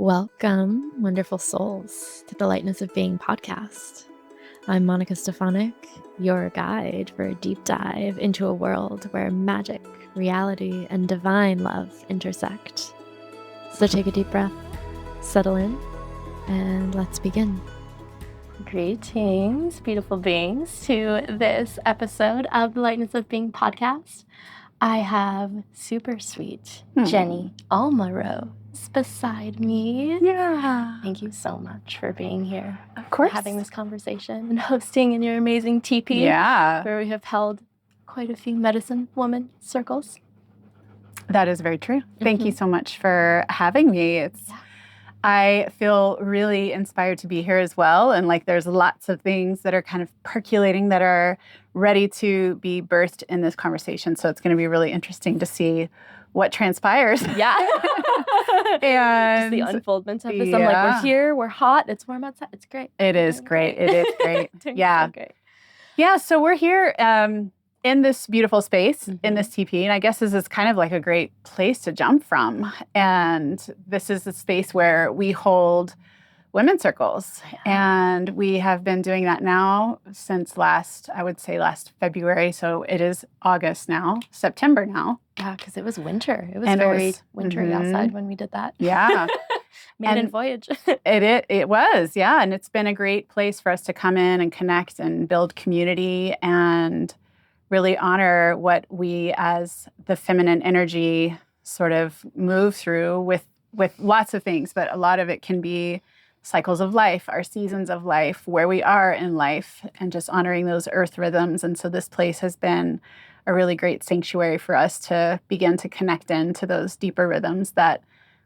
Welcome, wonderful souls, to the Lightness of Being Podcast. I'm Monika Stefanik, your guide for a deep dive into a world where magic, reality, and divine love intersect. So take a deep breath, settle in, and let's begin. Greetings, beautiful beings, to this episode of the Lightness of Being Podcast. I have super sweet Jenni Alma Rose beside me. Yeah. Thank you so much for being here. Of course. Having this conversation and hosting in your amazing teepee. Yeah. Where we have held quite a few medicine woman circles. That is very true. Thank you so much for having me. I feel really inspired to be here as well. And there's lots of things that are kind of percolating that are ready to be birthed in this conversation. So it's going to be really interesting to see what transpires. Yeah. And just the unfoldment of this. I'm like, we're here, we're hot, it's warm outside. It's great. It is great. It is great. Yeah. So great. Yeah. So we're here in this beautiful space, in this teepee. And I guess this is kind of like a great place to jump from. And this is the space where we hold women's circles. And we have been doing that now since last February. So it is August now, September now. Yeah, because it was winter. It was very wintry outside when we did that. Yeah. Maiden voyage. It was, yeah. And it's been a great place for us to come in and connect and build community and really honor what we as the feminine energy sort of move through with lots of things, but a lot of it can be cycles of life, our seasons of life, where we are in life, and just honoring those earth rhythms. And so this place has been a really great sanctuary for us to begin to connect into those deeper rhythms that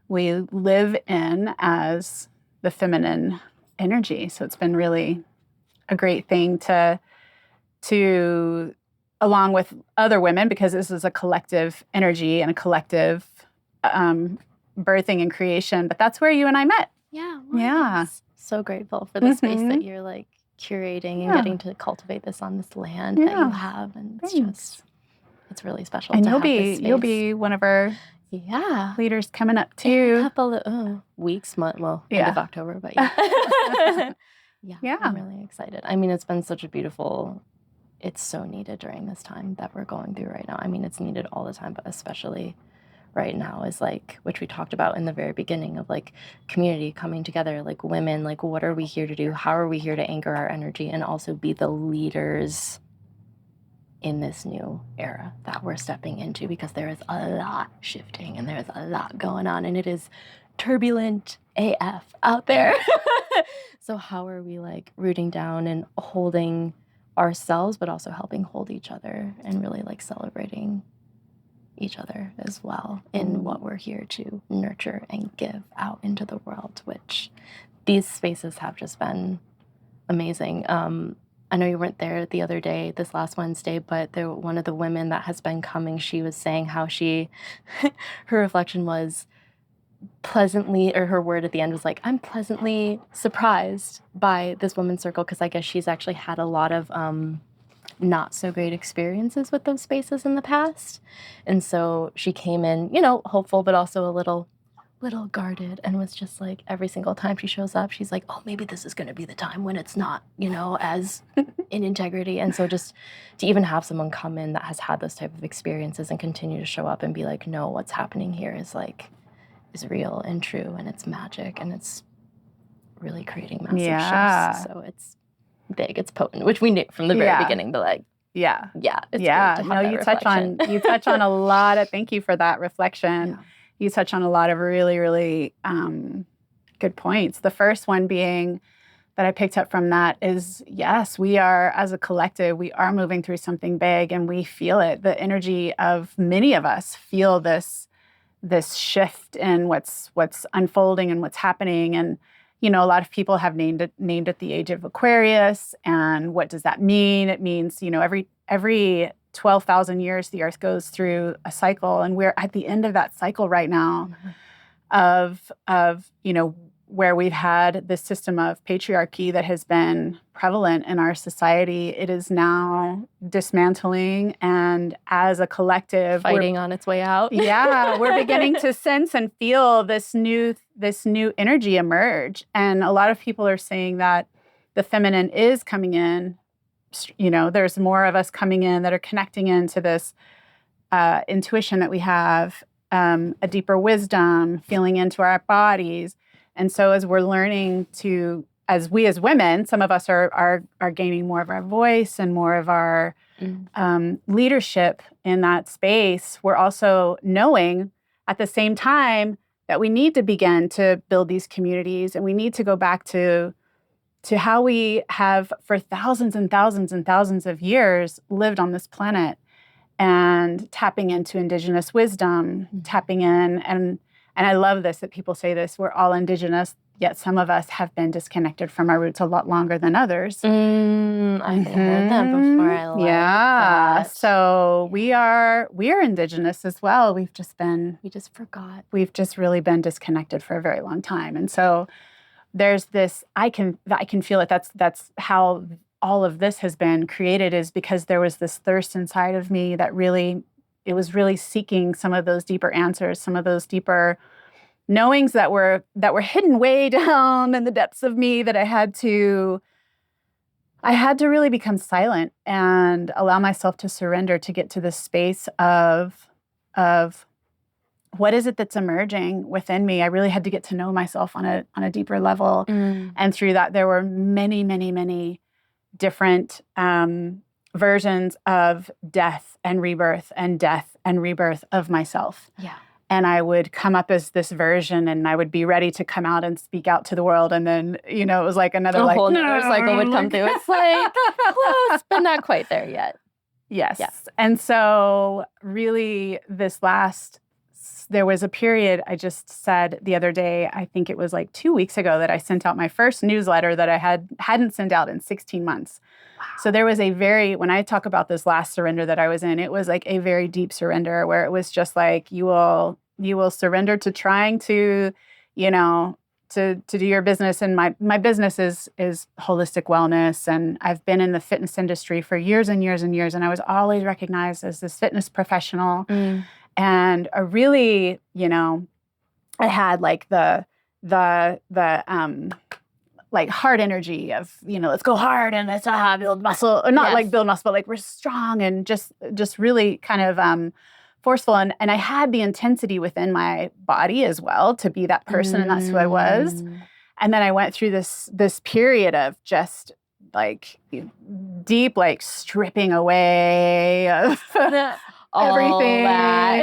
we live in as the feminine energy. So it's been really a great thing to along with other women, because this is a collective energy and a collective birthing and creation. But that's where you and I met. Yeah. Yeah. So grateful for the space that you're curating and getting to cultivate this on this land that you have. And it's really special. And to you'll be one of our leaders coming up too. In a couple of weeks, end of October, but I'm really excited. I mean, it's been such a beautiful. It's so needed during this time that we're going through right now. I mean, it's needed all the time, but especially right now is which we talked about in the very beginning of community coming together, women, what are we here to do? How are we here to anchor our energy and also be the leaders in this new era that we're stepping into, because there is a lot shifting and there's a lot going on and it is turbulent AF out there. So how are we rooting down and holding ourselves, but also helping hold each other and really celebrating each other as well in what we're here to nurture and give out into the world, which these spaces have just been amazing. I know you weren't there the other day, this last Wednesday, but one of the women that has been coming, she was saying how her reflection was pleasantly, or her word at the end was I'm pleasantly surprised by this women's circle, because I guess she's actually had a lot of not so great experiences with those spaces in the past. And so she came in, hopeful, but also a little guarded, and was just every single time she shows up, she's oh, maybe this is going to be the time when it's not, as in integrity. And so just to even have someone come in that has had those type of experiences and continue to show up and be no, what's happening here is real and true, and it's magic, and it's really creating massive shifts. So it's big, it's potent, which we knew from the very beginning, but it's great to have that reflection. you touch on a lot of, thank you for that reflection. You touch on a lot of really, really good points. The first one being that I picked up from that is, yes, we are, as a collective, we are moving through something big, and we feel it. The energy of many of us feel this shift in what's unfolding and what's happening. And a lot of people have named it the age of Aquarius. And what does that mean? It means, every 12,000 years, the earth goes through a cycle. And we're at the end of that cycle right now of where we've had this system of patriarchy that has been prevalent in our society, it is now dismantling. And as a collective, fighting on its way out. Yeah, we're beginning to sense and feel this new energy emerge. And a lot of people are saying that the feminine is coming in. You know, there's more of us coming in that are connecting into this intuition that we have, a deeper wisdom, feeling into our bodies. And so as we're learning to, as women, some of us are gaining more of our voice and more of our leadership in that space, we're also knowing at the same time that we need to begin to build these communities, and we need to go back to how we have for thousands and thousands and thousands of years lived on this planet, and tapping into indigenous wisdom, tapping in, and I love this, that people say this, we're all indigenous, yet some of us have been disconnected from our roots a lot longer than others. I heard that before. I like that. So we are indigenous as well. We just forgot. We've just really been disconnected for a very long time. And so there's this, I can feel it. That's how all of this has been created, is because there was this thirst inside of me that it was really seeking some of those deeper answers, some of those deeper knowings that were hidden way down in the depths of me, that I had to really become silent and allow myself to surrender, to get to this space of what is it that's emerging within me. I really had to get to know myself on a deeper level. And through that, there were many, many, many different versions of death and rebirth of myself. Yeah. And I would come up as this version, and I would be ready to come out and speak out to the world. And then, it was like another whole cycle would come through. It's like close, but not quite there yet. Yes. Yeah. And so really there was a period, I just said the other day, I think it was like 2 weeks ago, that I sent out my first newsletter that I hadn't sent out in 16 months. Wow. So there was when I talk about this last surrender that I was in, it was like a very deep surrender, where it was just like, you will surrender to trying to, to do your business. And my business is holistic wellness. And I've been in the fitness industry for years and years and years. And I was always recognized as this fitness professional. And a really, I had like the like heart energy of, let's go hard and let's build muscle, or not like build muscle, but like we're strong and just really kind of forceful. And I had the intensity within my body as well to be that person, and that's who I was. And then I went through this period of just like deep, like stripping away of everything. That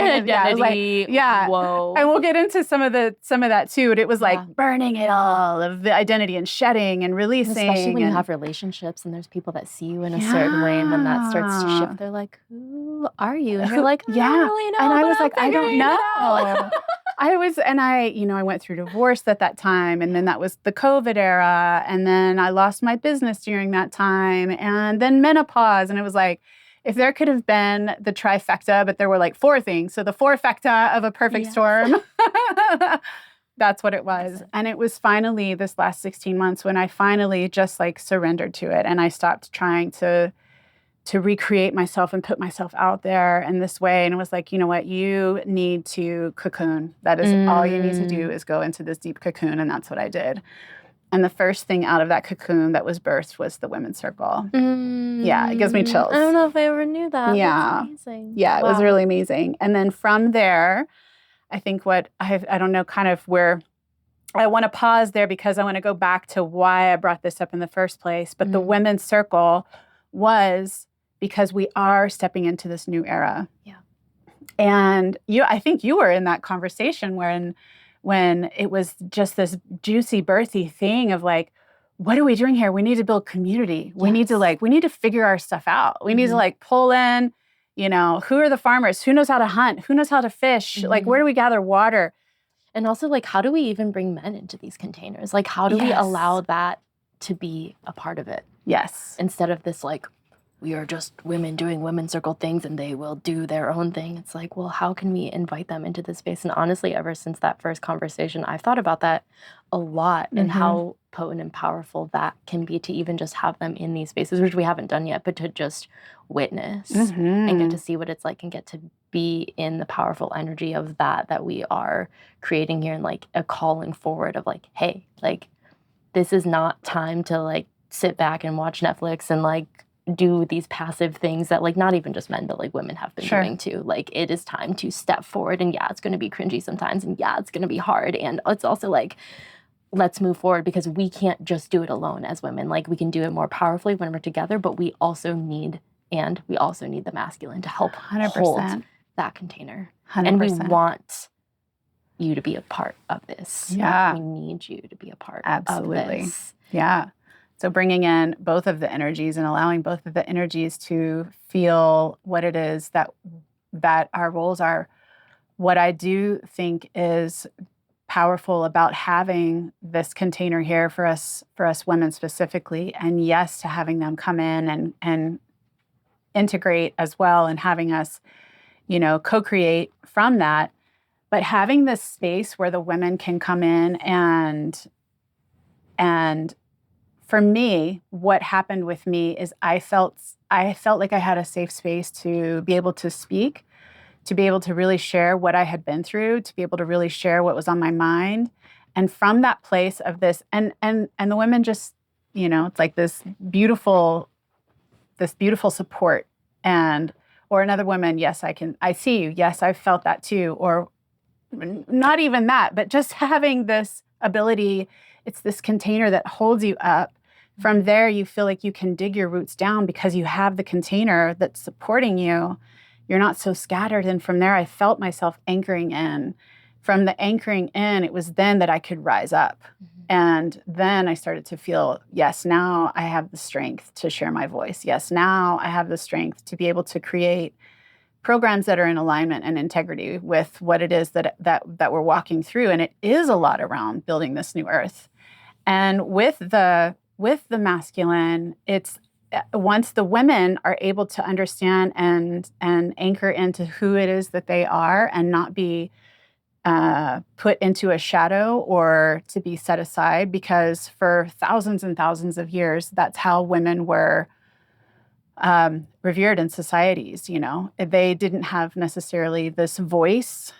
identity. Whoa. And we'll get into some of that too. But it was like burning it all of the identity and shedding and releasing. Especially when you have relationships and there's people that see you in a certain way, and then that starts to shift. They're like, "Who are you?" And you're like, "I don't really know." And I was like, "I don't know." I went through divorce at that time, and then that was the COVID era, and then I lost my business during that time, and then menopause, and it was like, if there could have been the trifecta, but there were like 4 things. So the 4-fecta of a perfect storm, that's what it was. And it was finally this last 16 months when I finally just like surrendered to it. And I stopped trying to recreate myself and put myself out there in this way. And it was like, you know what, you need to cocoon. That is all you need to do, is go into this deep cocoon. And that's what I did. And the first thing out of that cocoon that was birthed was the Women's Circle. Yeah, it gives me chills. I don't know if I ever knew that. Yeah. That's amazing. Yeah, it was really amazing. And then from there, I think I don't know, kind of where I want to pause there, because I want to go back to why I brought this up in the first place. But the Women's Circle was because we are stepping into this new era. Yeah. And I think you were in that conversation when it was just this juicy, birthy thing of like, what are we doing here? We need to build community. We need to figure our stuff out. We need to like pull in, who are the farmers? Who knows how to hunt? Who knows how to fish? Like, where do we gather water? And also, like, how do we even bring men into these containers? Like, how do we allow that to be a part of it? Yes. Instead of this, like, we are just women doing Women's Circle things and they will do their own thing. It's like, well, how can we invite them into this space? And honestly, ever since that first conversation, I've thought about that a lot and how potent and powerful that can be to even just have them in these spaces, which we haven't done yet, but to just witness and get to see what it's like and get to be in the powerful energy of that we are creating here, and like a calling forward of like, hey, like this is not time to like sit back and watch Netflix and like do these passive things that like not even just men but like women have been doing too. Like it is time to step forward, and yeah, it's going to be cringy sometimes, and yeah, it's going to be hard, and it's also like, let's move forward, because we can't just do it alone as women. Like we can do it more powerfully when we're together, but we also need the masculine to help 100%. hold that container. 100%. And we want you to be a part of this. Yeah. We need you to be a part of this. Yeah. So bringing in both of the energies and allowing both of the energies to feel what it is that our roles are. What I do think is powerful about having this container here for us women specifically, and yes, to having them come in and integrate as well, and having us, co-create from that, but having this space where the women can come in and for me, what happened with me is I felt like I had a safe space to be able to speak, to be able to really share what I had been through, to be able to really share what was on my mind. And from that place of this, and the women just, it's like this beautiful support. Or another woman, yes, I see you. Yes, I've felt that too. Or not even that, but just having this ability, it's this container that holds you up. From there, you feel like you can dig your roots down because you have the container that's supporting you. You're not so scattered. And from there, I felt myself anchoring in. From the anchoring in, it was then that I could rise up. And then I started to feel, yes, now I have the strength to share my voice. Yes, now I have the strength to be able to create programs that are in alignment and integrity with what it is that we're walking through. And it is a lot around building this new earth. And with the masculine, it's once the women are able to understand and anchor into who it is that they are, and not be put into a shadow or to be set aside, because for thousands and thousands of years, that's how women were revered in societies. They didn't have necessarily this voice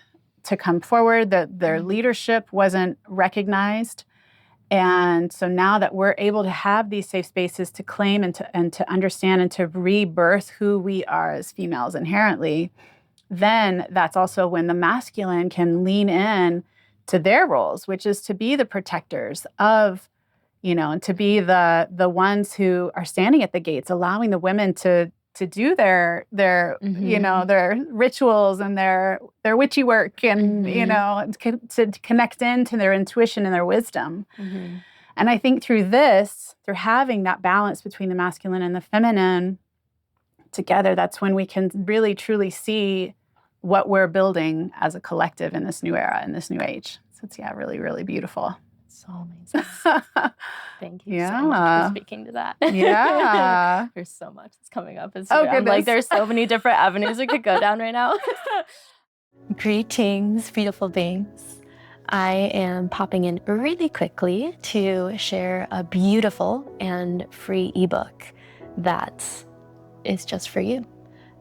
to come forward, that their leadership wasn't recognized. And so now that we're able to have these safe spaces to claim and to understand and to rebirth who we are as females inherently, then that's also when the masculine can lean in to their roles, which is to be the protectors of, and to be the ones who are standing at the gates, allowing the women to do their their rituals and their witchy work, and to connect into their intuition and their wisdom. And I think through having that balance between the masculine and the feminine together, that's when we can really truly see what we're building as a collective in this new era, in this new age. So it's really, really beautiful. So amazing. Thank you so much for speaking to that. Yeah. There's so much that's coming up. I'm like, there's so many different avenues we could go down right now. Greetings, beautiful beings. I am popping in really quickly to share a beautiful and free ebook that is just for you.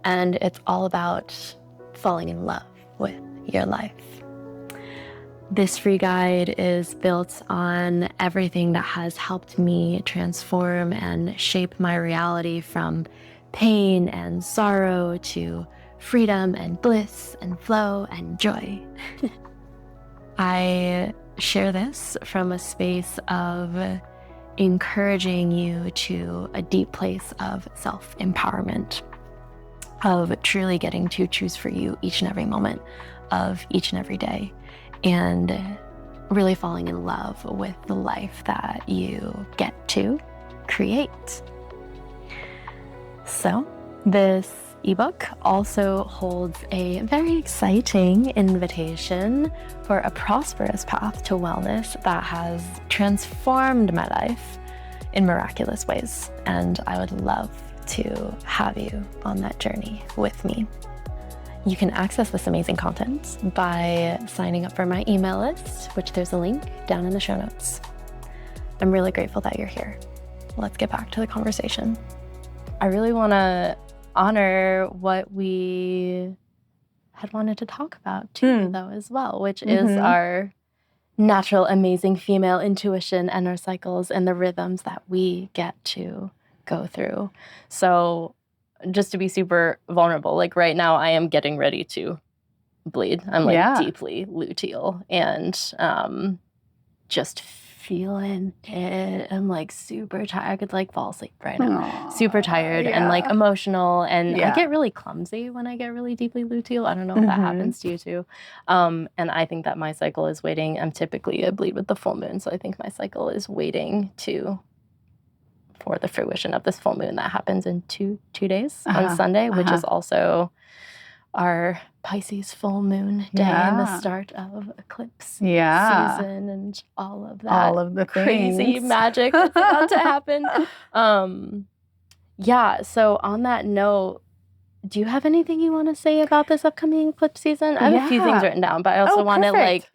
And it's all about falling in love with your life. This free guide is built on everything that has helped me transform and shape my reality, from pain and sorrow to freedom and bliss and flow and joy. I share this from a space of encouraging you to a deep place of self-empowerment, of truly getting to choose for you each and every moment of each and every day, and really falling in love with the life that you get to create. So this ebook also holds a very exciting invitation for a prosperous path to wellness that has transformed my life in miraculous ways. And I would love to have you on that journey with me. You can access this amazing content by signing up for my email list, which there's a link down in the show notes. I'm really grateful that you're here. Let's get back to the conversation. I really want to honor what we had wanted to talk about too, though, as well, which is our natural, amazing female intuition and our cycles and the rhythms that we get to go through. So just to be super vulnerable, like right now I am getting ready to bleed. I'm like deeply luteal and just feeling it. I'm like super tired. I could like fall asleep right now. Super tired and like emotional. And I get really clumsy when I get really deeply luteal. I don't know if that happens to you too. And I think that my cycle is waiting. I'm typically a bleed with the full moon. So I think my cycle is waiting for the fruition of this full moon that happens in two days on Sunday, which is also our Pisces full moon day and the start of eclipse season and all of that. All of the crazy magic that's about to happen. So on that note, do you have anything you want to say about this upcoming eclipse season? I have a few things written down, but I also want to like...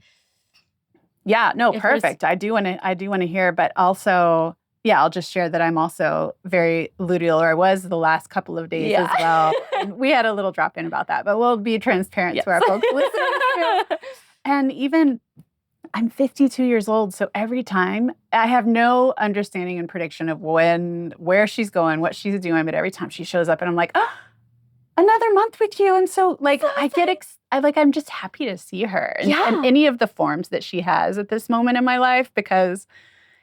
Yeah, no, perfect. I do want to hear, but also... Yeah, I'll just share that I'm also very luteal, or I was the last couple of days as well. And we had a little drop in about that, but we'll be transparent to our folks listening. And even I'm 52 years old, so every time I have no understanding and prediction of where she's going, what she's doing, but every time she shows up and I'm like, oh, another month with you. And so like I'm just happy to see her in any of the forms that she has at this moment in my life, because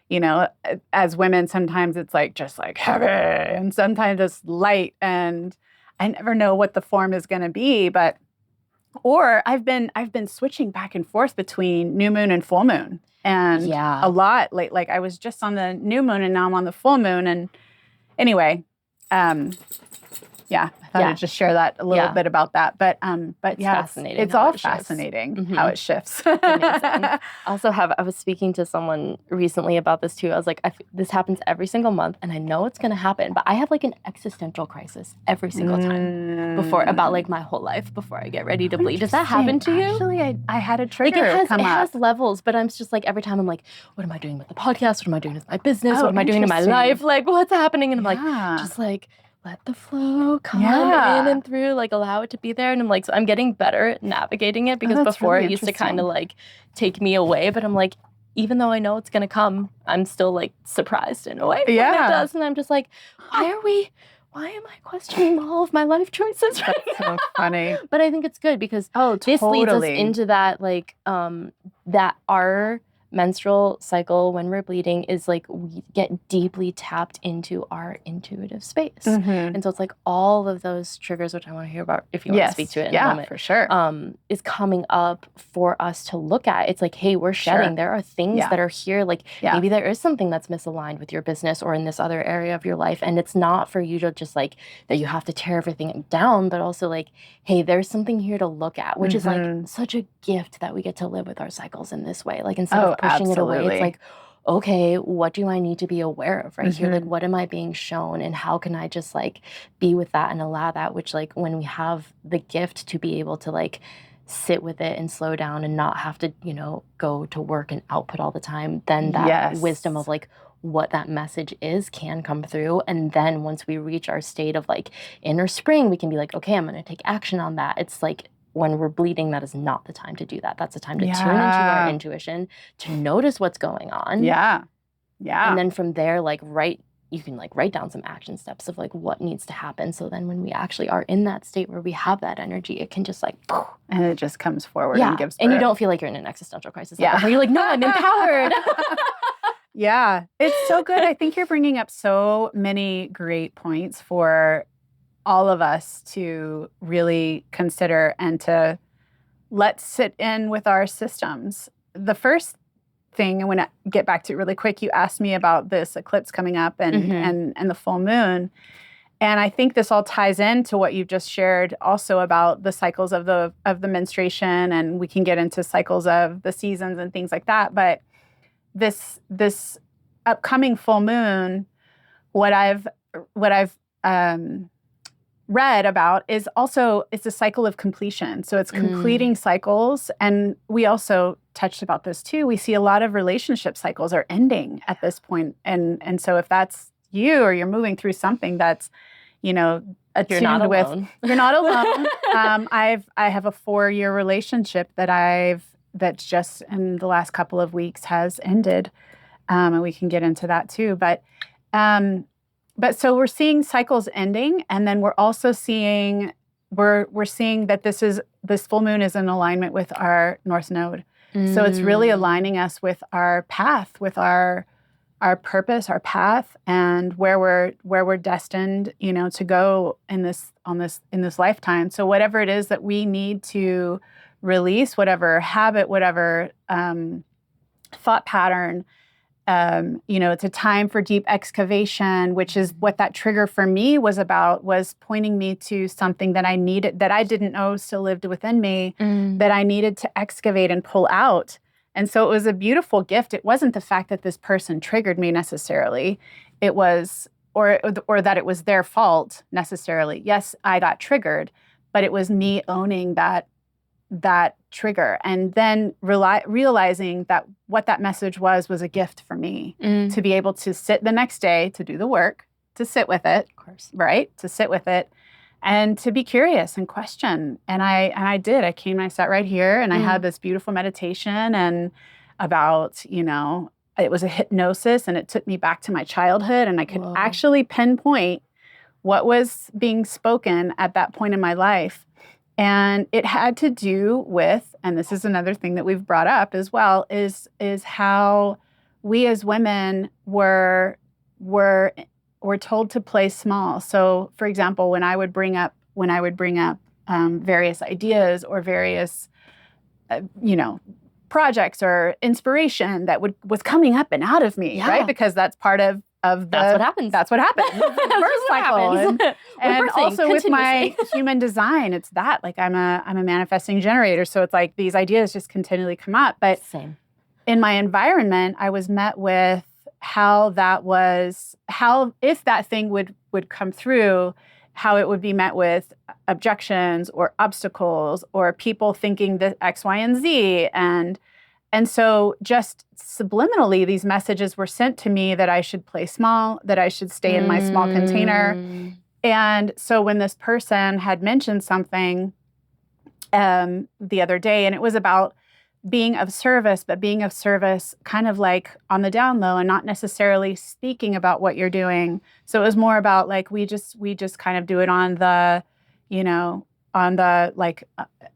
you know, as women, sometimes it's like just like heavy and sometimes it's light, and I never know what the form is going to be. Or I've been switching back and forth between new moon and full moon, and a lot like I was just on the new moon and now I'm on the full moon. And anyway, I thought I'd just share that a little bit about that. But it's fascinating. It's all fascinating how it shifts. Amazing. I was speaking to someone recently about this too. I was like, this happens every single month, and I know it's going to happen, but I have like an existential crisis every single time about like my whole life before I get ready to bleed. Does that happen to you? Actually, I had a trigger like come up. It has levels, but I'm just like every time I'm like, what am I doing with the podcast? What am I doing with my business? What am I doing in my life? Like, what's happening? And I'm like, just like, let the flow come in and through, like allow it to be there. And I'm like, so I'm getting better at navigating it, because before really it used to kind of like take me away. But I'm like, even though I know it's going to come, I'm still like surprised in a way when it does. And I'm just like, why am I questioning all of my life choices right now? So funny. But I think it's good because this leads us into that, like, that our menstrual cycle when we're bleeding is like we get deeply tapped into our intuitive space. And so it's like all of those triggers, which I want to hear about if you want to speak to it in a moment. For sure. Is coming up for us to look at. It's like, hey, we're shedding. There are things that are here. Like maybe there is something that's misaligned with your business or in this other area of your life. And it's not for you to just like that you have to tear everything down, but also like, hey, there's something here to look at, which is like such a gift that we get to live with our cycles in this way. Like instead of pushing it away, it's like, okay, what do I need to be aware of right here? Like, what am I being shown, and how can I just like be with that and allow that? Which like when we have the gift to be able to like sit with it and slow down and not have to, you know, go to work and output all the time, then that wisdom of like what that message is can come through. And then once we reach our state of like inner spring, we can be like, okay, I'm going to take action on that. It's like when we're bleeding, that is not the time to do that. That's the time to tune into our intuition, to notice what's going on. And then from there, like you can like write down some action steps of like what needs to happen. So then when we actually are in that state where we have that energy, it can just like, and it just comes forward and gives birth. And you don't feel like you're in an existential crisis. Where you're like, no, I'm empowered. It's so good. I think you're bringing up so many great points for all of us to really consider and to let sit in with our systems. The first thing I want to get back to really quick, you asked me about this eclipse coming up and the full moon. And I think this all ties into what you've just shared also about the cycles of the menstruation, and we can get into cycles of the seasons and things like that. But this upcoming full moon, what I've read about is also, it's a cycle of completion. So it's completing cycles. And we also touched about this too. We see a lot of relationship cycles are ending at this point. And so if that's you, or you're moving through something that's, attuned You're not with, alone. you're not alone. I have a 4-year relationship that just in the last couple of weeks has ended. And we can get into that too. But so we're seeing cycles ending, and then we're also seeing we're seeing that this full moon is in alignment with our North Node. So it's really aligning us with our path, with our purpose, our path, and where we're destined, to go in this lifetime. So whatever it is that we need to release, whatever habit, whatever thought pattern. It's a time for deep excavation, which is what that trigger for me was about, was pointing me to something that I needed, that I didn't know still lived within me, that I needed to excavate and pull out. And so it was a beautiful gift. It wasn't the fact that this person triggered me necessarily. It was, or that it was their fault necessarily. Yes, I got triggered, but it was me owning that trigger, and then realizing that what that message was a gift for me to be able to sit the next day, to do the work, to sit with it, Of course. right? To sit with it and to be curious and question. And I did. I came and I sat right here, and I had this beautiful meditation and about, it was a hypnosis, and it took me back to my childhood, and I could actually pinpoint what was being spoken at that point in my life. And it had to do with, and this is another thing that we've brought up as well, is how we as women were told to play small. So, for example, when I would bring up various ideas or various, projects or inspiration that was coming up and out of me, right? Because that's part of that's what happens. That's what happens. Birth cycle. And also with my human design, it's that, like, I'm a manifesting generator. So it's like these ideas just continually come up. But Same. In my environment, I was met with how if that thing would come through, how it would be met with objections or obstacles or people thinking that X, Y, and Z. And so just subliminally, these messages were sent to me that I should play small, that I should stay in my small container. And so when this person had mentioned something the other day, and it was about being of service, but being of service kind of like on the down low and not necessarily speaking about what you're doing. So it was more about like, we just kind of do it on the,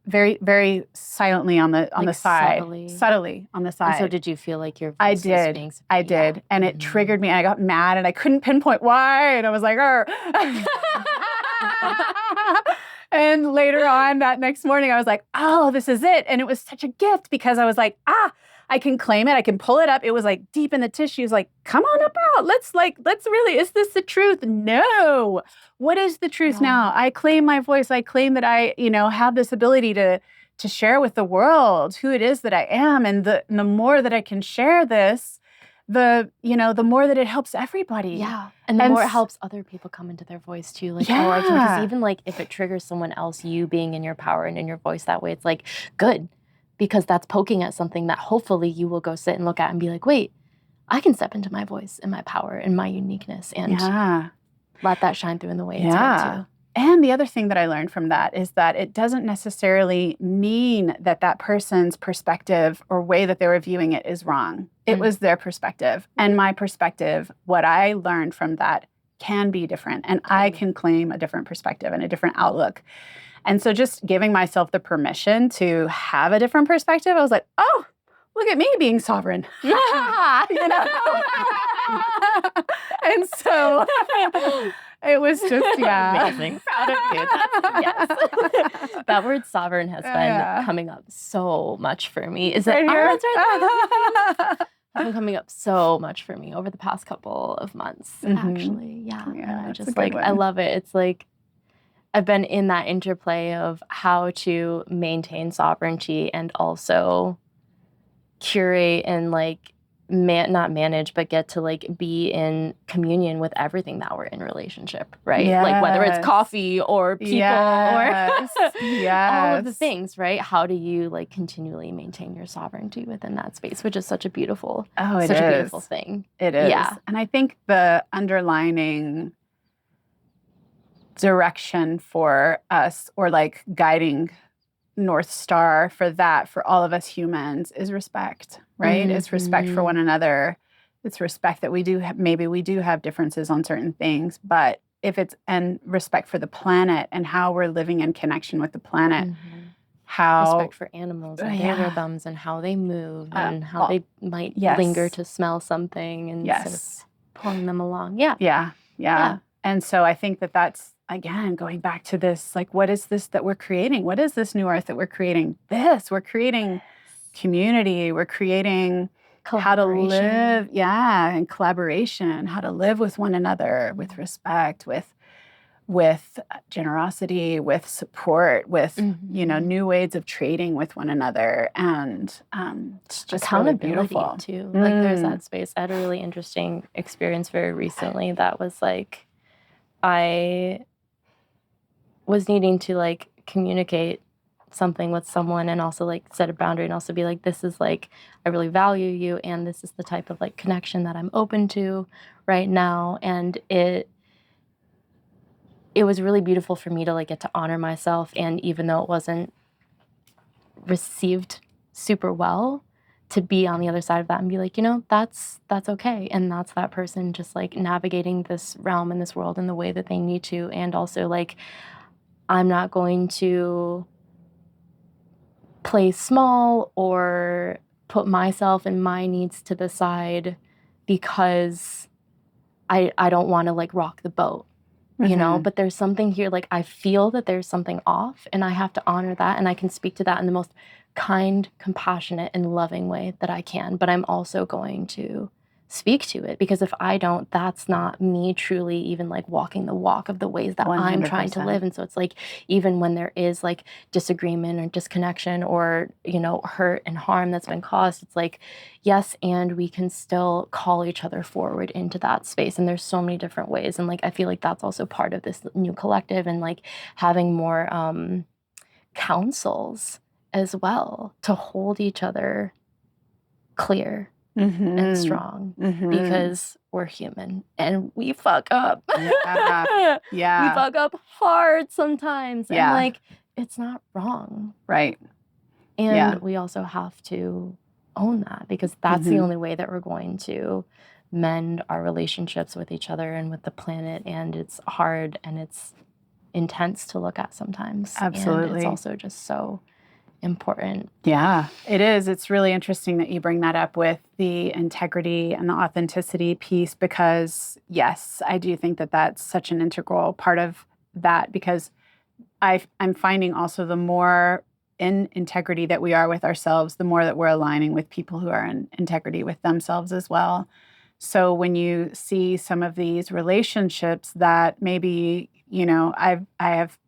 very, very silently on the side, subtly on the side. And so did you feel like your voice was being I did. And it triggered me. I got mad and I couldn't pinpoint why. And I was like, And later on that next morning, I was like, oh, this is it. And it was such a gift because I was like, I can claim it. I can pull it up. It was like deep in the tissues, like, come on about. Let's really, is this the truth? No. What is the truth now? I claim my voice. I claim that I, have this ability to share with the world who it is that I am. And the more that I can share this, the more that it helps everybody. Yeah. And the more it helps other people come into their voice too. Like, because even like if it triggers someone else, you being in your power and in your voice that way, it's like, good. Because that's poking at something that hopefully you will go sit and look at and be like, wait, I can step into my voice and my power and my uniqueness and let that shine through in the way it's meant to. And the other thing that I learned from that is that it doesn't necessarily mean that person's perspective or way that they were viewing it is wrong. It was their perspective. And my perspective, what I learned from that can be different. And I can claim a different perspective and a different outlook. And so just giving myself the permission to have a different perspective, I was like, oh, look at me being sovereign. And so it was just, amazing. Proud of you. Yes. That word sovereign has been coming up so much for me. Is it? Right here? It's been coming up so much for me over the past couple of months, actually. Yeah. And I just I love it. It's like, I've been in that interplay of how to maintain sovereignty and also curate and like not manage, but get to like be in communion with everything that we're in relationship, right? Like whether it's Yes. coffee or people Yes. or all of the Yes. things, right? How do you like continually maintain your sovereignty within that space, which is such a beautiful, Oh, such a beautiful thing. It is. Yeah. And I think the underlining direction for us, or like guiding North Star for that, for all of us humans, is respect, right? It's respect for one another. It's respect that we do have, maybe we do have differences on certain things, but if it's, and respect for the planet and how we're living in connection with the planet, how respect for animals and their rhythms and how they move and how they might yes. linger to smell something and sort of pulling them along. Yeah. And so I think that that's, again, going back to this, like, what is this that we're creating? What is this new earth that we're creating? We're creating community. We're creating how to live, and collaboration, how to live with one another, with respect, with generosity, with support, with, you know, new ways of trading with one another. And it's just accountability really beautiful too. Like there's that space. I had a really interesting experience very recently that was like, I was needing to like communicate something with someone and also like set a boundary and also be like, this is like, I really value you and this is the type of like connection that I'm open to right now. And it was really beautiful for me to like get to honor myself. And even though it wasn't received super well, to be on the other side of that and be like, you know, that's okay. And that's that person just like navigating this realm and this world in the way that they need to. And also like, I'm not going to play small or put myself and my needs to the side because I don't want to like rock the boat, you know, but there's something here, like I feel that there's something off and I have to honor that. And I can speak to that in the most kind, compassionate, and loving way that I can. But I'm also going to speak to it because if I don't, that's not me truly even like walking the walk of the ways that 100%. I'm trying to live. And so it's like, even when there is like disagreement or disconnection or, you know, hurt and harm that's been caused, it's like, yes, and we can still call each other forward into that space. And there's so many different ways. And like, I feel like that's also part of this new collective and like having more counsels as well to hold each other clear and strong because we're human and we fuck up. We fuck up hard sometimes. And like, it's not wrong. Right. And we also have to own that because that's the only way that we're going to mend our relationships with each other and with the planet. And it's hard and it's intense to look at sometimes. Absolutely. And it's also just so important. Yeah, it is. It's really interesting that you bring that up with the integrity and the authenticity piece because, yes, I do think that that's such an integral part of that because I'm finding also the more in integrity that we are with ourselves, the more that we're aligning with people who are in integrity with themselves as well. So when you see some of these relationships that maybe, you know, I have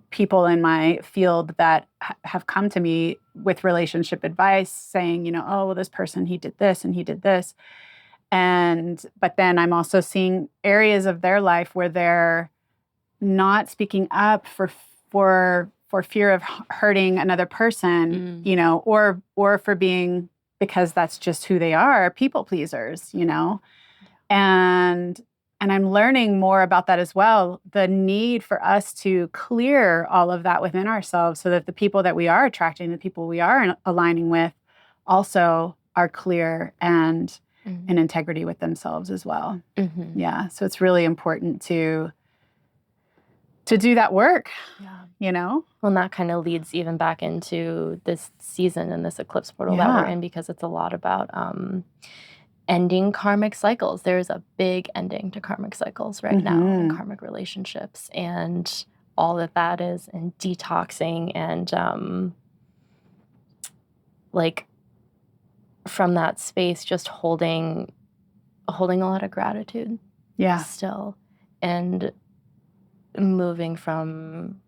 people in my field that have come to me with relationship advice saying, you know, oh, well, this person, he did this and he did this. But then I'm also seeing areas of their life where they're not speaking up for fear of hurting another person, you know, or for being, because that's just who they are, people pleasers, you know, and I'm learning more about that as well, the need for us to clear all of that within ourselves so that the people that we are attracting, the people we are aligning with also are clear and in integrity with themselves as well. Yeah, so it's really important to do that work, you know? Well, and that kind of leads even back into this season and this eclipse portal that we're in because it's a lot about ending karmic cycles. There's a big ending to karmic cycles right now in karmic relationships and all that is and detoxing and like from that space just holding a lot of gratitude still and moving from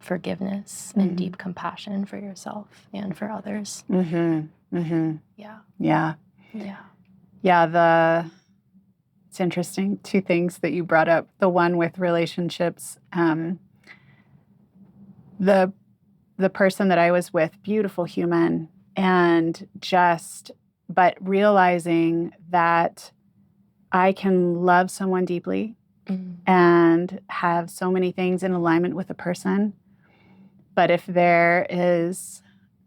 forgiveness and deep compassion for yourself and for others. Yeah. Yeah, it's interesting. Two things that you brought up. The one with relationships, the person that I was with, beautiful human, but realizing that I can love someone deeply and have so many things in alignment with a person. But if there is,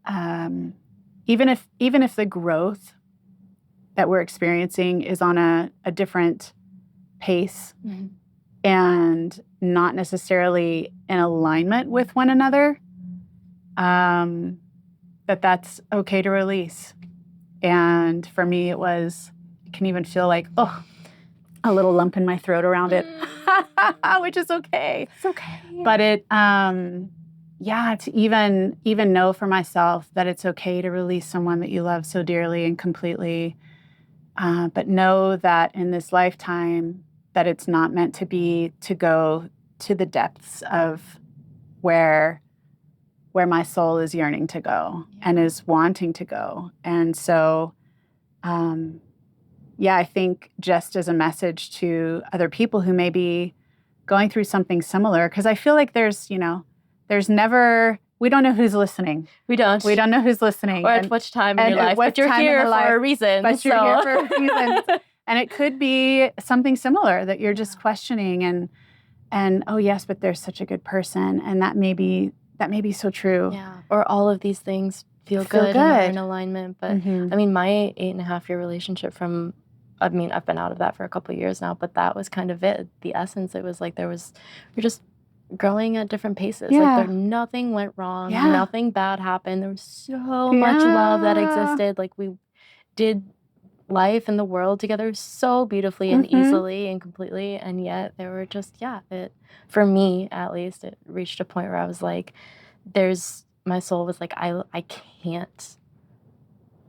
even if the growth that we're experiencing is on a different pace and not necessarily in alignment with one another, that's okay to release. And for me, it can even feel like, a little lump in my throat around it, which is okay. It's okay. But to even know for myself that it's okay to release someone that you love so dearly and completely, but know that in this lifetime that it's not meant to be to go to the depths of where my soul is yearning to go and is wanting to go. And so, I think just as a message to other people who may be going through something similar, because I feel like there's never, we don't know who's listening. We don't know who's listening. Or at which time in your life. But you're here for a reason. But you're here for a reason. And it could be something similar that you're just questioning and oh yes, but there's such a good person. And that may be so true. Yeah. Or all of these things feel good and are in alignment. But I mean, my 8.5-year relationship I've been out of that for a couple of years now, but that was kind of it. The essence, it was like we're just growing at different paces. Yeah. Like nothing went wrong. Yeah. Nothing bad happened. There was so much love that existed. Like we did life in the world together so beautifully and easily and completely. And yet there were just, for me at least, it reached a point where I was like, my soul was like, I can't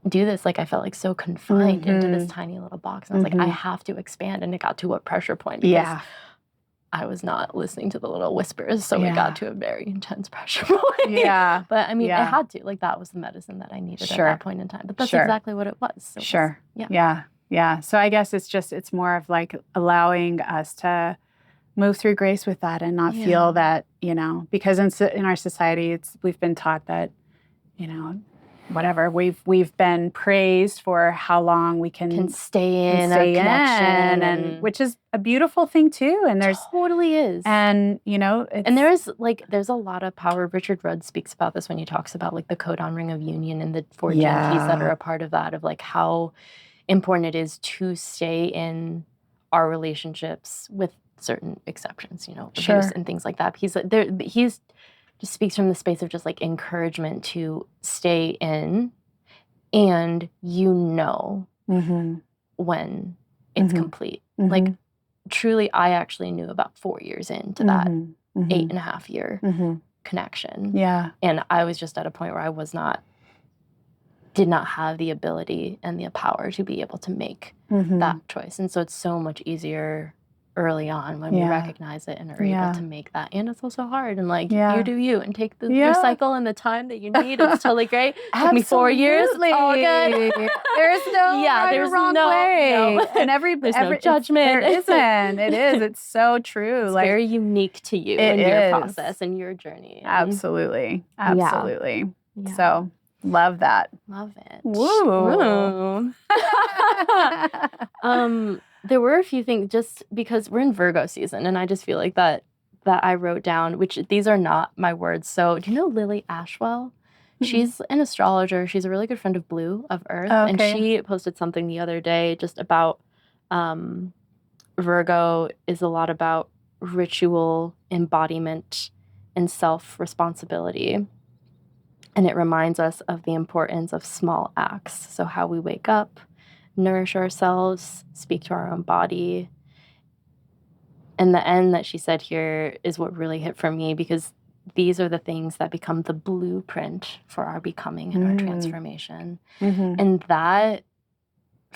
do this. Like I felt like so confined into this tiny little box. And I was like, I have to expand. And it got to a pressure point because I was not listening to the little whispers. So it got to a very intense pressure point. Yeah. But I mean, it had to. Like that was the medicine that I needed at that point in time. But that's exactly what it was. So Yeah. So I guess it's more of like allowing us to move through grace with that and not feel that, because in our society, we've been taught that, whatever, we've been praised for how long we can stay in a connection, and which is a beautiful thing too. And there's totally is. And and there's a lot of power. Richard Rudd speaks about this when he talks about like the codon ring of union and the 4 gene keys that are a part of that, of like how important it is to stay in our relationships with certain exceptions, abuse and things like that. He's just speaks from the space of just like encouragement to stay in, and when it's complete. Like truly, I actually knew about 4 years into that 8.5-year connection. Yeah. And I was just at a point where I did not have the ability and the power to be able to make that choice. And so it's so much easier early on when we recognize it and are able to make that. And it's also hard. And like, you do you and take your cycle and the time that you need. It's totally great. Took me 4 years. It's all good. There's no right or wrong way. No. And there's no judgment. There isn't. It is. It's so true. It's very unique to you and your process and your journey. Absolutely. Yeah. So love that. Love it. Woo. There were a few things, just because we're in Virgo season, and I just feel like that I wrote down, which these are not my words. So do you know Lily Ashwell? She's an astrologer. She's a really good friend of Blue, of Earth. Okay. And she posted something the other day just about Virgo is a lot about ritual, embodiment, and self-responsibility. And it reminds us of the importance of small acts. So how we wake up, nourish ourselves, speak to our own body. And the end that she said here is what really hit for me, because these are the things that become the blueprint for our becoming and our transformation. And that,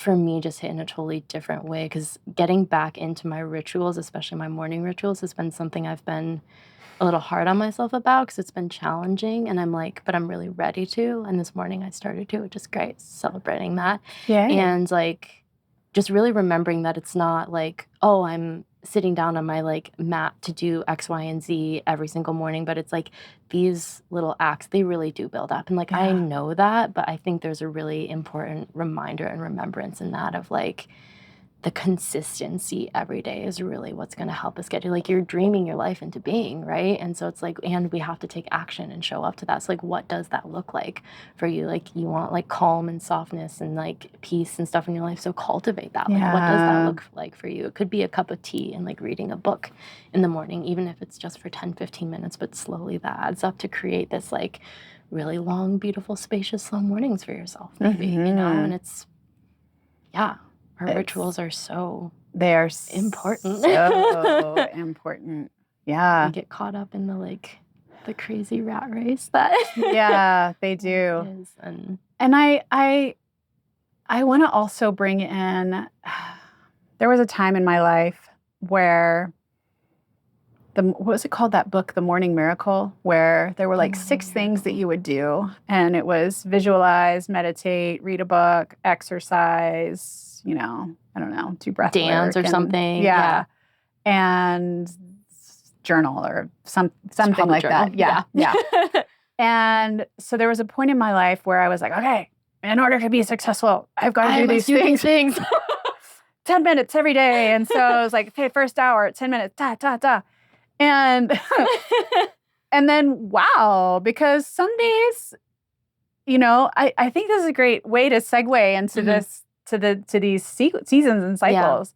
for me just hit in a totally different way, because getting back into my rituals, especially my morning rituals, has been something I've been a little hard on myself about, because it's been challenging, and I'm like, but I'm really ready to. And this morning I started to, which is great, celebrating that. Yay. And like, just really remembering that it's not like, oh, I'm sitting down on my like mat to do X, Y, and Z every single morning, but it's like these little acts, they really do build up. And like, I know that, but I think there's a really important reminder and remembrance in that of like, the consistency every day is really what's going to help us get to, like, you're dreaming your life into being, right? And so it's like, and we have to take action and show up to that. So like, what does that look like for you? Like, you want like calm and softness and like peace and stuff in your life. So cultivate that. Like, what does that look like for you? It could be a cup of tea and like reading a book in the morning, even if it's just for 10, 15 minutes, but slowly that adds up to create this like really long, beautiful, spacious, slow mornings for yourself, maybe, you know? And it's, our rituals are so they are important. So important. Yeah. We get caught up in the like the crazy rat race that they do. Is. And I want to also bring in, there was a time in my life where what was it called, that book, The Morning Miracle, where there were like 6 things that you would do. And it was visualize, meditate, read a book, exercise, you know, I don't know, do breath dance work or something. Yeah. And journal or something like journal. that. Yeah. And so there was a point in my life where I was like, okay, in order to be successful, I've got to do these things. 10 minutes every day. And so I was like, okay, first hour, 10 minutes, And and then, wow, because some days, you know, I think this is a great way to segue into this, to these seasons and cycles.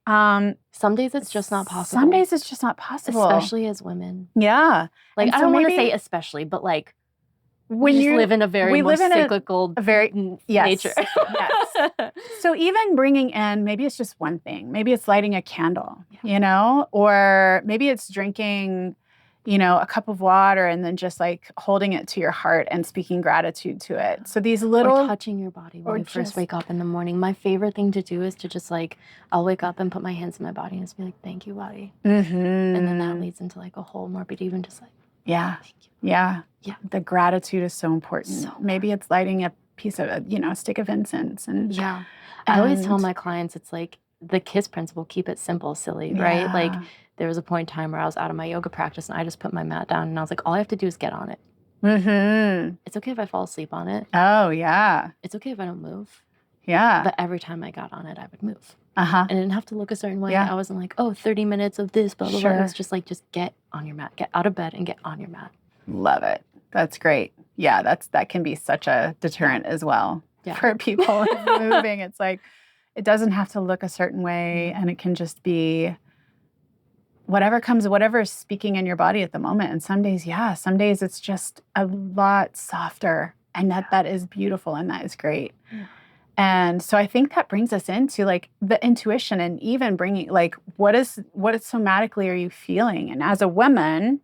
Some days it's just not possible. Some days it's just not possible. Especially as women. Yeah. Like, I don't want to say especially, but like, when you live in a very more cyclical nature. Yes. So even bringing in, maybe it's just one thing. Maybe it's lighting a candle, you know, or maybe it's drinking, you know, a cup of water and then just like holding it to your heart and speaking gratitude to it. So these little... Or touching your body when you first wake up in the morning. My favorite thing to do is to just like, I'll wake up and put my hands in my body and just be like, thank you, body. And then that leads into like a whole more, but even just like, thank you. Yeah. The gratitude is so important. Maybe it's lighting a piece of, you know, a stick of incense. And I always tell my clients, it's like the KISS principle, keep it simple, silly, right? Like, there was a point in time where I was out of my yoga practice and I just put my mat down and I was like, all I have to do is get on it. It's okay if I fall asleep on it. Oh, yeah. It's okay if I don't move. Yeah. But every time I got on it, I would move. And it didn't have to look a certain way. I wasn't like, oh, 30 minutes of this, blah, blah, blah. It was just like, just get on your mat. Get out of bed and get on your mat. Love it. That's great. Yeah, that can be such a deterrent as well for people moving. It's like, it doesn't have to look a certain way, and it can just be whatever is speaking in your body at the moment. And some days it's just a lot softer, and that is beautiful, and that is great. And so I think that brings us into like the intuition, and even bringing like, what somatically are you feeling? And as a woman,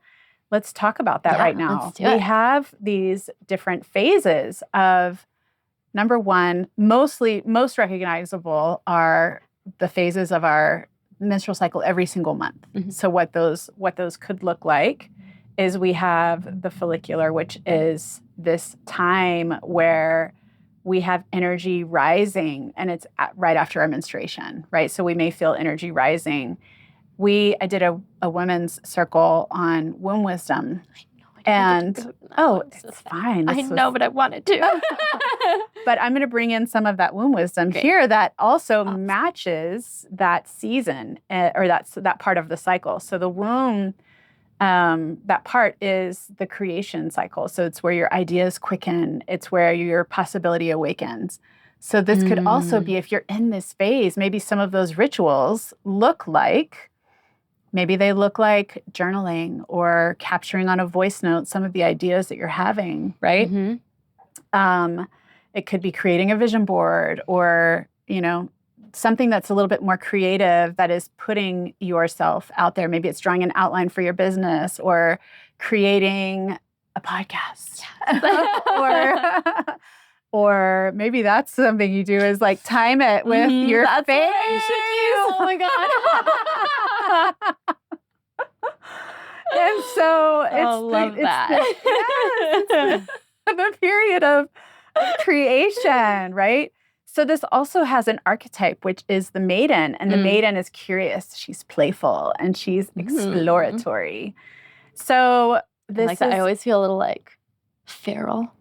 let's talk about that right now. We have these different phases of, number one, most recognizable are the phases of our menstrual cycle every single month. So what those could look like is we have the follicular, which is this time where we have energy rising, and it's right after our menstruation, right? So we may feel energy rising. I did a women's circle on womb wisdom. It's fine. I know, but I wanted to. But I'm going to bring in some of that womb wisdom here that also matches that season, or that part of the cycle. So the womb, that part is the creation cycle. So it's where your ideas quicken. It's where your possibility awakens. So this could also be, if you're in this phase, maybe some of those rituals look like journaling or capturing on a voice note some of the ideas that you're having, right? It could be creating a vision board, or, you know, something that's a little bit more creative that is putting yourself out there. Maybe it's drawing an outline for your business, or creating a podcast, Or maybe that's something you do is like time it with your That's face. what I should use. Oh my God. And so it's the period of creation, right? So this also has an archetype, which is the maiden. And the maiden is curious. She's playful and she's exploratory. So this I always feel a little like feral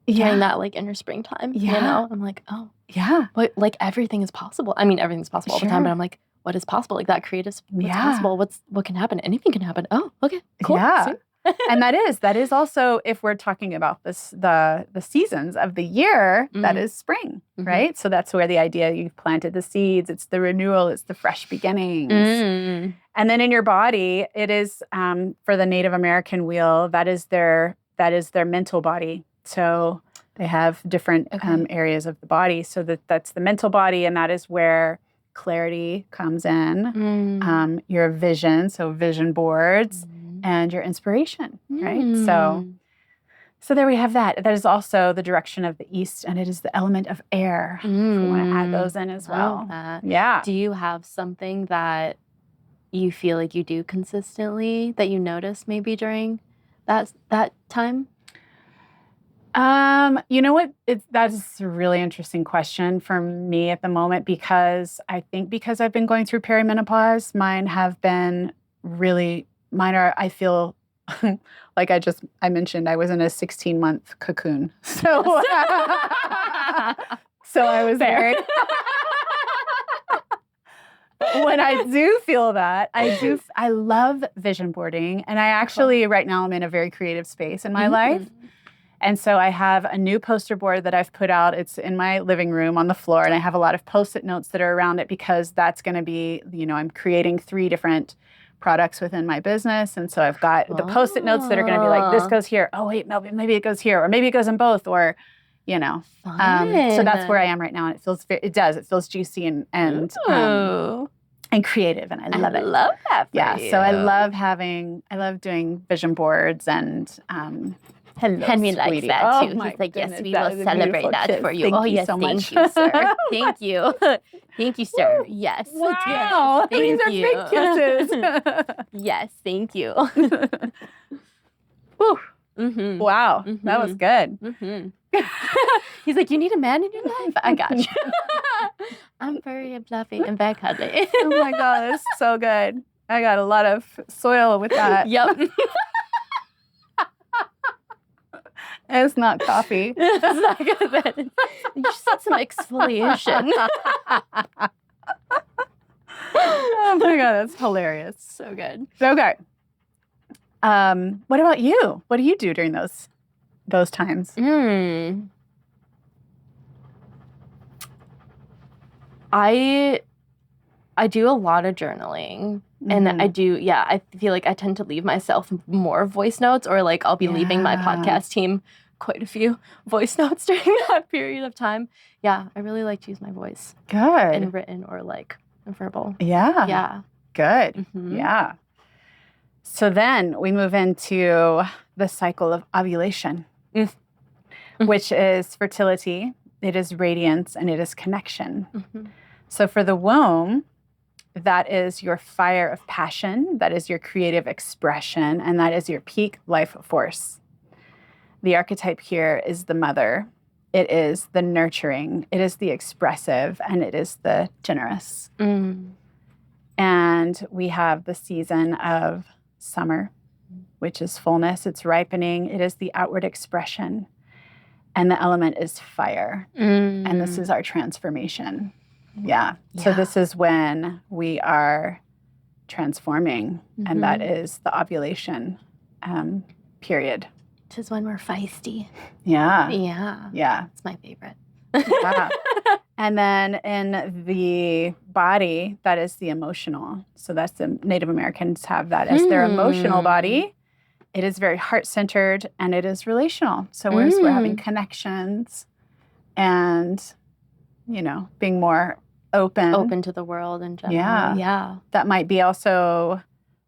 during that like inner springtime. You know, I'm like, oh yeah, but like everything is possible. I mean, everything's possible all the time, but I'm like, what is possible? Like that creative, what's possible? What can happen? Anything can happen. Oh, okay, cool. Yeah. And that is also, if we're talking about this, the seasons of the year, that is spring, right? So that's where the idea, you've planted the seeds, it's the renewal, it's the fresh beginnings. And then in your body, it is, for the Native American wheel, that is their mental body. So they have different areas of the body. So that's the mental body, and that is where clarity comes in, your vision, so vision boards, and your inspiration, right? So there we have that. That is also the direction of the east, and it is the element of air. If you want to add those in as well. Yeah. Do you have something that you feel like you do consistently that you notice maybe during that time? You know what? That is a really interesting question for me at the moment, because I think because I've been going through perimenopause, mine are, I feel like I mentioned, I was in a 16-month cocoon. So, so I was very, when I do feel that, I love vision boarding. And I actually, right now, I'm in a very creative space in my life. And so I have a new poster board that I've put out. It's in my living room on the floor. And I have a lot of Post-it notes that are around it, because that's going to be, I'm creating 3 different products within my business. And so I've got the Post-it notes that are going to be like, this goes here. Oh, wait, no, maybe it goes here. Or maybe it goes in both. Or, so that's where I am right now. And it feels juicy and creative. And I love it. I love that for you. So I love doing vision boards and, hello, Henry likes sweetie. that too. Oh, He's like, yes, goodness, we that will is a celebrate beautiful that kiss. for you. Thank you Yes, so thank much. you, sir. Thank you. Thank you, sir. Yes. Wow. Yes, These are big kisses. Yes, thank you. Woo. Wow. That was good. He's like, you need a man in your life? I got you. I'm very fluffy and very cuddly. Oh my God, that's so good. I got a lot of soil with that. Yep. It's not coffee. It's not good. You just need some exfoliation. Oh my God, that's hilarious. So good. Okay. What about you? What do you do during those times? I do a lot of journaling. And I feel like I tend to leave myself more voice notes, or like I'll be leaving my podcast team quite a few voice notes during that period of time. Yeah, I really like to use my voice. Good. In written or like verbal. Yeah. Yeah. Good. Yeah. So then we move into the cycle of ovulation, which is fertility, it is radiance, and it is connection. So for the womb, that is your fire of passion, that is your creative expression, and that is your peak life force. The archetype here is the mother. It is the nurturing. It is the expressive, and it is the generous. And we have the season of summer, which is fullness. It's ripening. It is the outward expression. And the element is fire. And this is our transformation. Yeah. So this is when we are transforming, and that is the ovulation period. Which is when we're feisty. Yeah. Yeah. Yeah. It's my favorite. Yeah. And then in the body, that is the emotional. So that's the Native Americans have that as their emotional body. It is very heart-centered, and it is relational. So whereas we're having connections and, being more open to the world in general. Yeah. That might be also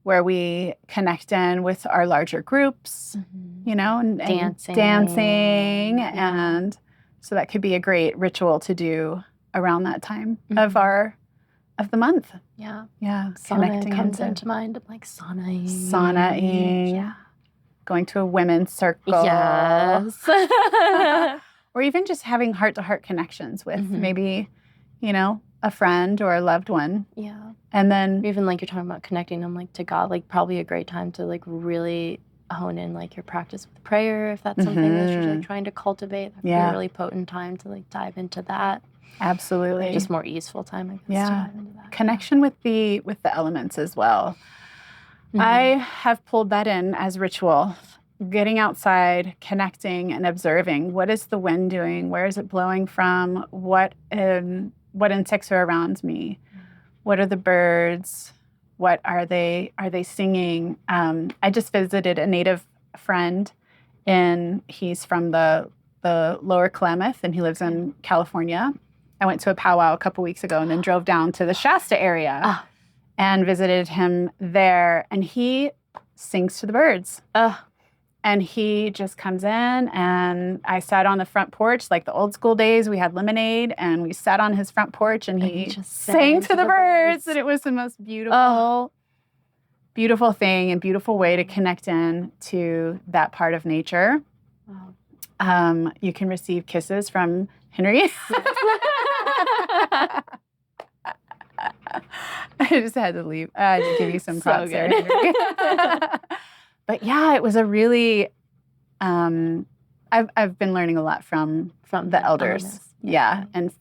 where we connect in with our larger groups, and dancing and So that could be a great ritual to do around that time of the month. Yeah. Yeah. Sauna comes into mind. I'm like saunaing. Saunaing. Yeah. Going to a women's circle. Yes. Or even just having heart-to-heart connections with maybe, a friend or a loved one. Yeah. And then even like you're talking about connecting them like to God, like probably a great time to like really hone in like your practice with prayer, if that's something that you're like trying to cultivate. That'd be a really potent time to like dive into that. Absolutely. Just more easeful time, I guess, to dive into that. Connection with the elements as well. I have pulled that in as ritual. Getting outside, connecting and observing. What is the wind doing? Where is it blowing from? What insects are around me? What are the birds? What are they singing? I just visited a native friend, and he's from the Lower Klamath, and he lives in California. I went to a powwow a couple weeks ago and then drove down to the Shasta area and visited him there. And he sings to the birds. And he just comes in, and I sat on the front porch, like the old school days. We had lemonade, and we sat on his front porch, and he just sang to the birds. And it was the most beautiful, beautiful thing and beautiful way to connect in to that part of nature. Wow. You can receive kisses from Henry. I just had to leave. I had to give you some props there, Henry. But yeah, it was a really, I've been learning a lot from the elders. Elements. Yeah. And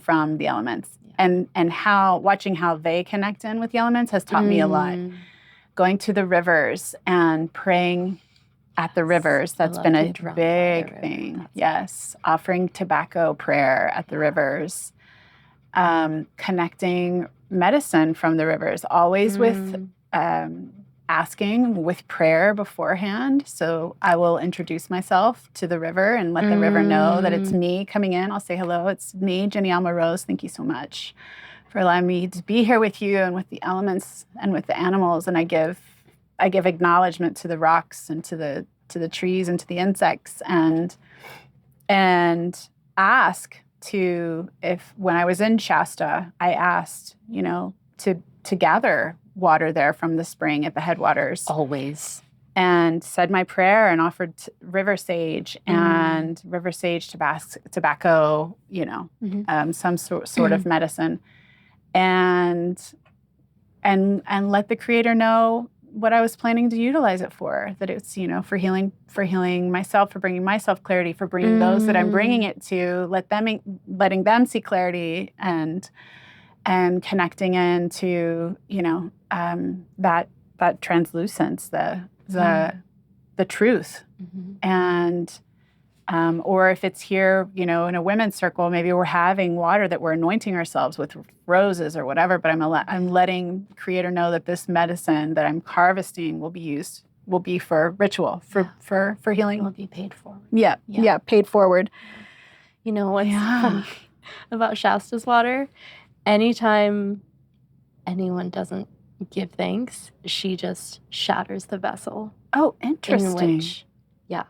from the elements. Yeah. And how watching how they connect in with the elements has taught me a lot. Going to the rivers and praying at the rivers, that's been a big thing. Yes. Offering tobacco prayer at the rivers. Connecting medicine from the rivers, always with asking with prayer beforehand. So I will introduce myself to the river and let the river know that it's me coming in. I'll say, hello, it's me, Jenni Alma Rose. Thank you so much for allowing me to be here with you and with the elements and with the animals. And I give acknowledgement to the rocks and to the trees and to the insects, and ask to, if when I was in Shasta, I asked, to gather water there from the spring at the headwaters. Always. And said my prayer and offered river sage and river sage tobacco, some sort of medicine. And let the Creator know what I was planning to utilize it for, that it's, for healing myself, for bringing myself clarity, for bringing those that I'm bringing it to, letting them see clarity and connecting into, that translucence, the truth. And, or if it's here, in a women's circle, maybe we're having water that we're anointing ourselves with roses or whatever, but I'm letting Creator know that this medicine that I'm harvesting will be for ritual, for healing. Will be paid forward. Yeah, paid forward. What's funny about Shasta's water? Anytime anyone doesn't give thanks, she just shatters the vessel. Oh, interesting.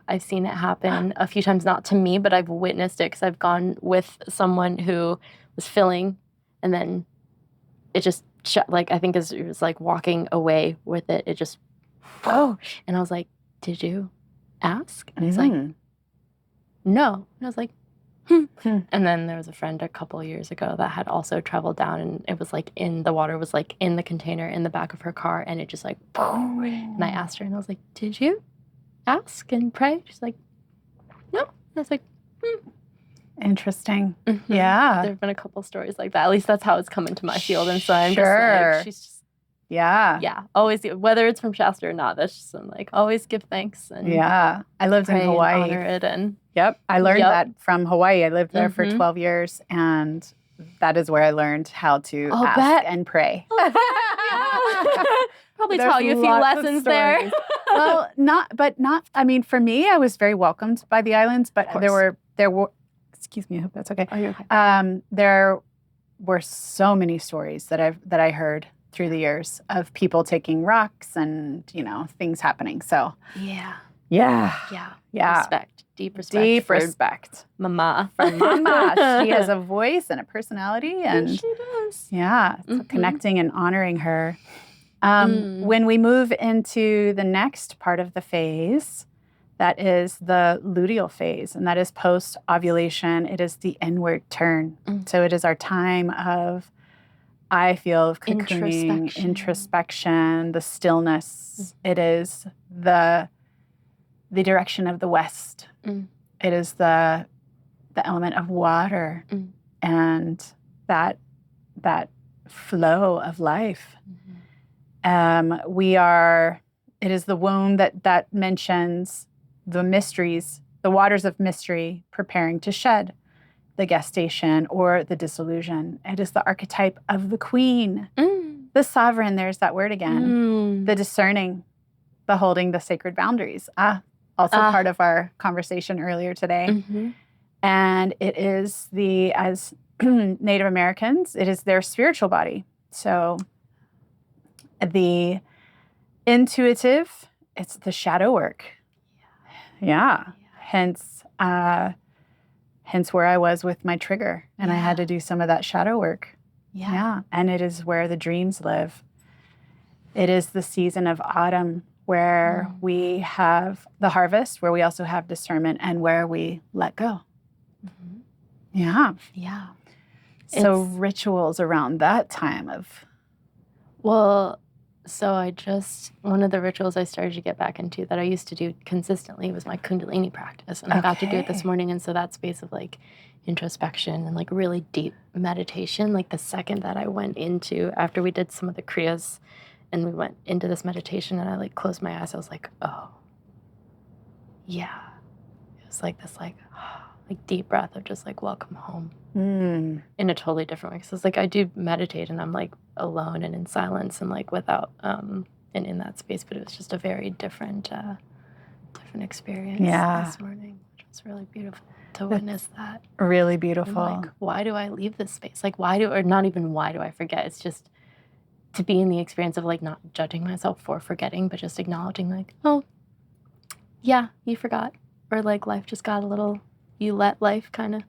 I've seen it happen a few times, not to me, but I've witnessed it because I've gone with someone who was filling, and then it just, I think as it was like walking away with it, it just, and I was like, did you ask? And he's like, no. And I was like, And then there was a friend a couple years ago that had also traveled down, and it was like the water was like in the container in the back of her car, and it just like, and I asked her, and I was like, did you ask and pray? She's like, no. And I was like, Interesting. Yeah. There have been a couple stories like that. At least that's how it's come into my field. And so I'm just like, she's just, always, whether it's from Shasta or not, that's just, I'm like, always give thanks. And I lived in Hawaii. Honor it and I learned that from Hawaii. I lived there for 12 years, and that is where I learned how to ask and pray. Probably taught you a few lessons there. Well, not. I mean, for me, I was very welcomed by the islands, but there were. Excuse me, I hope that's okay. Oh, you're okay. There were so many stories that I heard through the years of people taking rocks and things happening. So Yeah. Yeah. Respect. Deep respect. Deep respect. Mama. For Mama. She has a voice and a personality. And she does. Yeah. So connecting and honoring her. When we move into the next part of the phase, that is the luteal phase, and that is post-ovulation. It is the inward turn. So it is our time of, I feel, of cocooning, introspection, the stillness. It is the direction of the west. It is the element of water and that flow of life. It is the womb that mentions the mysteries, the waters of mystery preparing to shed, the gestation or the dissolution. It is the archetype of the queen, the sovereign, there's that word again, the discerning, the holding the sacred boundaries. Also part of our conversation earlier today. And it is as Native Americans, it is their spiritual body. So the intuitive, it's the shadow work. Yeah. Hence where I was with my trigger, and I had to do some of that shadow work. Yeah. And it is where the dreams live. It is the season of autumn where we have the harvest, where we also have discernment, and where we let go. Yeah. So rituals around that time of... Well, so one of the rituals I started to get back into that I used to do consistently was my Kundalini practice. And I got to do it this morning. And so that space of like introspection and like really deep meditation, like the second that I went into, after we did some of the Kriyas and we went into this meditation and I like closed my eyes, I was like, oh, yeah. It was like this like deep breath of just like welcome home in a totally different way. Because it's like I do meditate and I'm like alone and in silence and like without and in that space, but it was just a very different experience this morning, which was really beautiful to witness that. Really beautiful. And like, why do I leave this space? Like not even why do I forget? It's just to be in the experience of like not judging myself for forgetting, but just acknowledging like, oh yeah, you forgot. Or like life just got a little, you let life kind of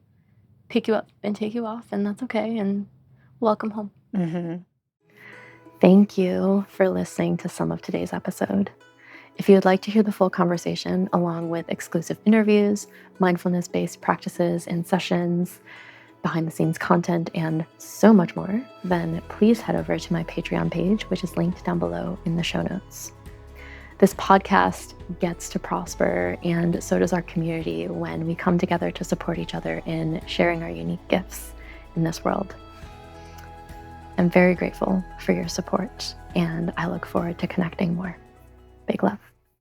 pick you up and take you off, and that's okay, and welcome home. Thank you for listening to some of today's episode. If you would like to hear the full conversation, along with exclusive interviews, mindfulness-based practices and sessions, behind-the-scenes content, and so much more, then please head over to my Patreon page, which is linked down below in the show notes. This podcast gets to prosper, and so does our community when we come together to support each other in sharing our unique gifts in this world. I'm very grateful for your support, and I look forward to connecting more. Big love.